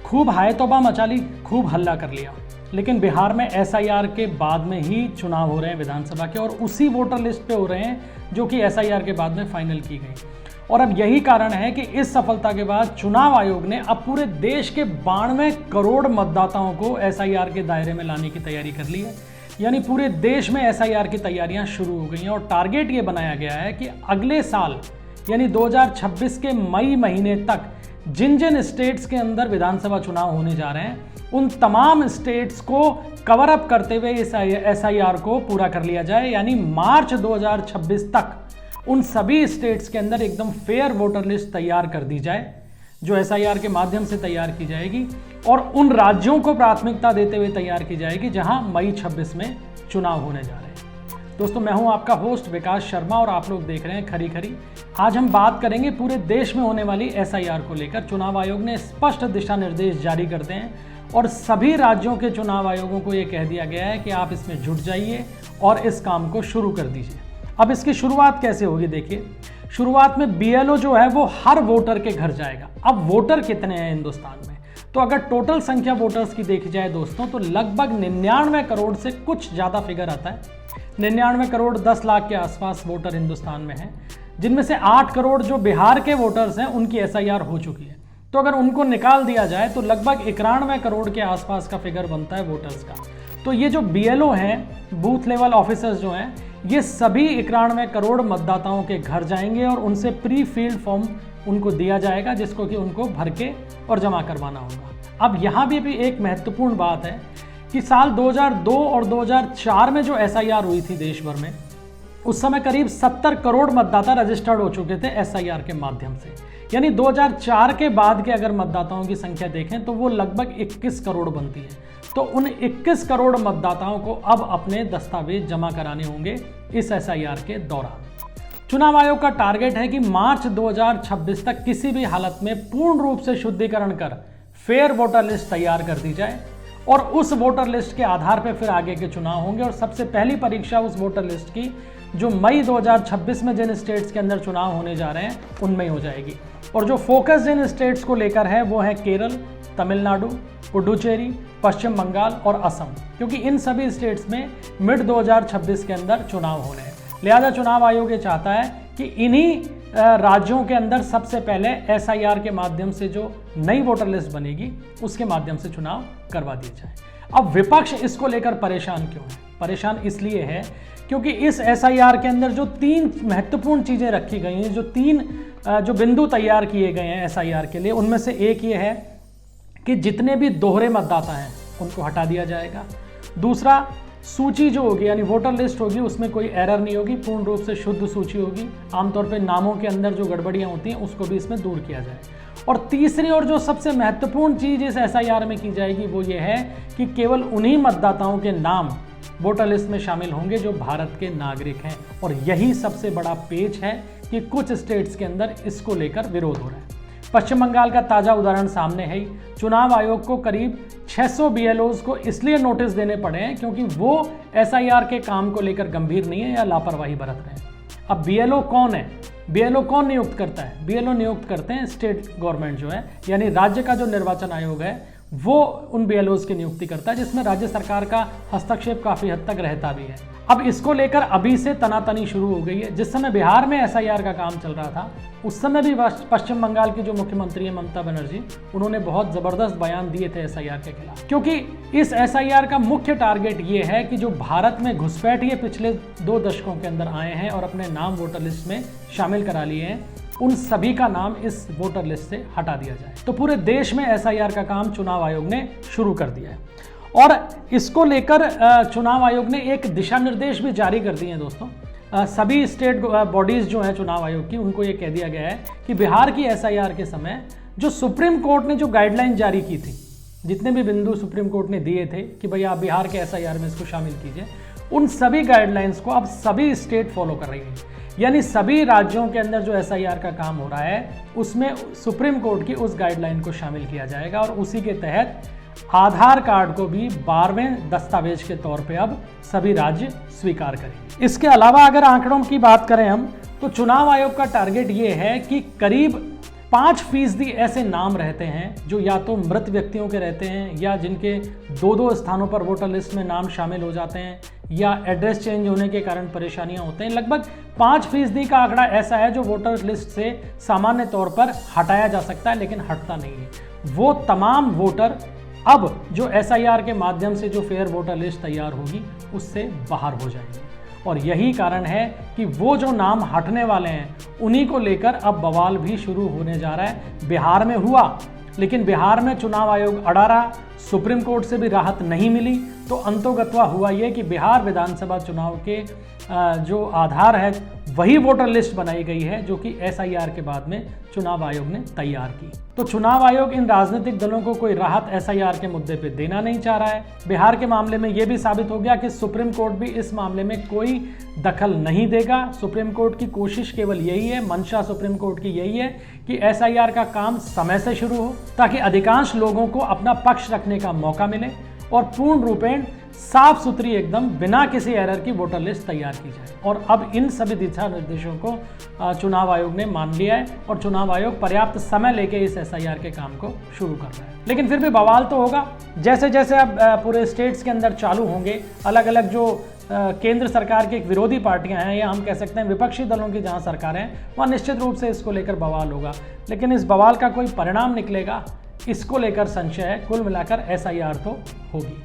खूब हाय तौबा मचा ली, खूब हल्ला कर लिया, लेकिन बिहार में एसआईआर के बाद में ही चुनाव हो रहे हैं विधानसभा के, और उसी वोटर लिस्ट पे हो रहे हैं जो कि एसआईआर के बाद में फाइनल की गई। और अब यही कारण है कि इस सफलता के बाद चुनाव आयोग ने अब पूरे देश के 92 करोड़ मतदाताओं को एसआईआर के दायरे में लाने की तैयारी कर ली है। यानी पूरे देश में एसआईआर की तैयारियां शुरू हो गई हैं और टारगेट ये बनाया गया है कि अगले साल यानी 2026 के मई महीने तक जिन जिन स्टेट्स के अंदर विधानसभा चुनाव होने जा रहे हैं उन तमाम स्टेट्स को कवर अप करते हुए इस एसआईआर को पूरा कर लिया जाए। यानी मार्च 2026 तक उन सभी स्टेट्स के अंदर एकदम फेयर वोटर लिस्ट तैयार कर दी जाए, जो एसआईआर के माध्यम से तैयार की जाएगी, और उन राज्यों को प्राथमिकता देते हुए तैयार की जाएगी जहां मई 26 में चुनाव होने जा रहे हैं। दोस्तों, मैं हूं आपका होस्ट विकास शर्मा और आप लोग देख रहे हैं खरी खरी। आज हम बात करेंगे पूरे देश में होने वाली एसआईआर को लेकर। चुनाव आयोग ने स्पष्ट दिशा निर्देश जारी करते हैं और सभी राज्यों के चुनाव आयोगों को यह कह दिया गया है कि आप इसमें जुट जाइए और इस काम को शुरू कर दीजिए। अब इसकी शुरुआत कैसे होगी? देखिए, शुरुआत में बीएलओ जो है वो हर वोटर के घर जाएगा। अब वोटर कितने हैं हिंदुस्तान में? तो अगर टोटल संख्या वोटर्स की देखी जाए दोस्तों, तो लगभग 99 करोड़ से कुछ ज़्यादा फिगर आता है। 99 करोड़ 10 लाख के आसपास वोटर हिंदुस्तान में हैं, जिनमें से 8 करोड़ जो बिहार के वोटर्स हैं उनकी एसआईआर हो चुकी है। तो अगर उनको निकाल दिया जाए तो लगभग 91 करोड़ के आसपास का फिगर बनता है वोटर्स का। तो ये जो बीएलओ हैं, बूथ लेवल ऑफिसर्स जो हैं, ये सभी 91 करोड़ मतदाताओं के घर जाएंगे और उनसे प्री फील्ड फॉर्म उनको दिया जाएगा, जिसको कि उनको भर के और जमा करवाना होगा। अब यहाँ भी एक महत्वपूर्ण बात है कि साल 2002 और 2004 में जो एसआईआर हुई थी देश भर में, उस समय करीब 70 करोड़ मतदाता रजिस्टर्ड हो चुके थे एसआईआर के माध्यम से। यानी 2004 के बाद के अगर मतदाताओं की संख्या देखें तो वो लगभग 21 करोड़ बनती है। तो उन 21 करोड़ मतदाताओं को अब अपने दस्तावेज जमा कराने होंगे इस एसआईआर के दौरान। चुनाव आयोग का टारगेट है कि मार्च 2026 तक किसी भी हालत में पूर्ण रूप से शुद्धिकरण कर फेयर वोटर लिस्ट तैयार कर दी जाए और उस वोटर लिस्ट के आधार पर फिर आगे के चुनाव होंगे। और सबसे पहली परीक्षा उस वोटर लिस्ट की जो मई 2026 में जिन स्टेट्स के अंदर चुनाव होने जा रहे हैं उनमें हो जाएगी। और जो फोकस जिन स्टेट्स को लेकर है वो है केरल, तमिलनाडु, पुडुचेरी, पश्चिम बंगाल और असम, क्योंकि इन सभी स्टेट्स में मिड 2026 के अंदर चुनाव होने हैं। लिहाजा चुनाव आयोग ये चाहता है कि इन्हीं राज्यों के अंदर सबसे पहले एसआईआर के माध्यम से जो नई वोटर लिस्ट बनेगी उसके माध्यम से चुनाव करवा दिए जाए। अब विपक्ष इसको लेकर परेशान क्यों है? परेशान इसलिए है क्योंकि इस एसआईआर के अंदर जो 3 महत्वपूर्ण चीज़ें रखी गई हैं, जो 3 जो बिंदु तैयार किए गए हैं एसआईआर के लिए, उनमें से एक ये है कि जितने भी दोहरे मतदाता हैं उनको हटा दिया जाएगा। दूसरा, सूची जो होगी यानी वोटर लिस्ट होगी उसमें कोई एरर नहीं होगी, पूर्ण रूप से शुद्ध सूची होगी। आमतौर पे नामों के अंदर जो गड़बड़ियाँ होती हैं उसको भी इसमें दूर किया जाए। और तीसरी और जो सबसे महत्वपूर्ण चीज़ इस एसआईआर में की जाएगी वो ये है कि केवल उन्हीं मतदाताओं के नाम वोटर लिस्ट में शामिल होंगे जो भारत के नागरिक हैं। और यही सबसे बड़ा पेच है कि कुछ स्टेट्स के अंदर इसको लेकर विरोध हो रहा है। पश्चिम बंगाल का ताज़ा उदाहरण सामने है ही। चुनाव आयोग को करीब 600 बीएलओज को इसलिए नोटिस देने पड़े हैं क्योंकि वो एसआईआर के काम को लेकर गंभीर नहीं है या लापरवाही बरत रहे हैं। अब बीएलओ कौन है? बीएलओ कौन नियुक्त करता है? बीएलओ नियुक्त करते हैं स्टेट गवर्नमेंट जो है, यानी राज्य का जो निर्वाचन आयोग है वो उन बीएलओज की नियुक्ति करता है, जिसमें राज्य सरकार का हस्तक्षेप काफ़ी हद तक रहता भी है। अब इसको लेकर अभी से तनातनी शुरू हो गई है। जिस समय बिहार में एसआईआर का काम चल रहा था उस समय भी पश्चिम बंगाल की जो मुख्यमंत्री है ममता बनर्जी, उन्होंने बहुत ज़बरदस्त बयान दिए थे एसआईआर के खिलाफ, क्योंकि इस एसआईआर का मुख्य टारगेट ये है कि जो भारत में घुसपैठिए पिछले 2 दशकों के अंदर आए हैं और अपने नाम वोटर लिस्ट में शामिल करा लिए हैं, उन सभी का नाम इस वोटर लिस्ट से हटा दिया जाए। तो पूरे देश में एसआईआर का काम चुनाव आयोग ने शुरू कर दिया है और इसको लेकर चुनाव आयोग ने एक दिशा निर्देश भी जारी कर दिए हैं दोस्तों। सभी स्टेट बॉडीज़ जो हैं चुनाव आयोग की, उनको ये कह दिया गया है कि बिहार की एसआईआर के समय जो सुप्रीम कोर्ट ने जो गाइडलाइन जारी की थी, जितने भी बिंदु सुप्रीम कोर्ट ने दिए थे कि भाई आप बिहार के एसआईआर में इसको शामिल कीजिए, उन सभी गाइडलाइंस को अब सभी स्टेट फॉलो कर रही है। यानी सभी राज्यों के अंदर जो एसआईआर का काम हो रहा है उसमें सुप्रीम कोर्ट की उस गाइडलाइन को शामिल किया जाएगा और उसी के तहत आधार कार्ड को भी 12वें दस्तावेज के तौर पे अब सभी राज्य स्वीकार करेंगे। इसके अलावा अगर आंकड़ों की बात करें हम, तो चुनाव आयोग का टारगेट ये है कि करीब 5% ऐसे नाम रहते हैं जो या तो मृत व्यक्तियों के रहते हैं या जिनके 2-2 स्थानों पर वोटर लिस्ट में नाम शामिल हो जाते हैं या एड्रेस चेंज होने के कारण परेशानियां होते हैं। लगभग 5% का आंकड़ा ऐसा है जो वोटर लिस्ट से सामान्य तौर पर हटाया जा सकता है लेकिन हटता नहीं है। वो तमाम वोटर अब जो SIR के माध्यम से जो फेयर वोटर लिस्ट तैयार होगी उससे बाहर हो जाएंगे और यही कारण है कि वो जो नाम हटने वाले हैं उन्हीं को लेकर अब बवाल भी शुरू होने जा रहा है। बिहार में हुआ, लेकिन बिहार में चुनाव आयोग अड़ा रहा, सुप्रीम कोर्ट से भी राहत नहीं मिली, तो अंतोगत्वा हुआ ये कि बिहार विधानसभा चुनाव के जो आधार है वही वोटर लिस्ट बनाई गई है जो कि SIR के बाद में चुनाव आयोग ने तैयार की। तो चुनाव आयोग इन राजनीतिक दलों को कोई राहत SIR के मुद्दे पे देना नहीं चाह रहा है। बिहार के मामले में यह भी साबित हो गया कि सुप्रीम कोर्ट भी इस मामले में कोई दखल नहीं देगा। सुप्रीम कोर्ट की कोशिश केवल यही है, मंशा सुप्रीम कोर्ट की यही है कि SIR का काम समय से शुरू हो ताकि अधिकांश लोगों को अपना पक्ष रखने का मौका मिले और पूर्ण रूपेण साफ सुथरी एकदम बिना किसी एरर की वोटर लिस्ट तैयार की जाए। और अब इन सभी दिशा निर्देशों को चुनाव आयोग ने मान लिया है और चुनाव आयोग पर्याप्त समय लेके इस SIR के काम को शुरू कर रहा है। लेकिन फिर भी बवाल तो होगा, जैसे जैसे अब पूरे स्टेट्स के अंदर चालू होंगे, अलग अलग जो केंद्र सरकार की विरोधी पार्टियां हैं या हम कह सकते हैं विपक्षी दलों की जहां सरकारें हैं वहां निश्चित रूप से इसको लेकर बवाल होगा। लेकिन इस बवाल का कोई परिणाम निकलेगा इसको लेकर संशय है। कुल मिलाकर SIR तो होगी।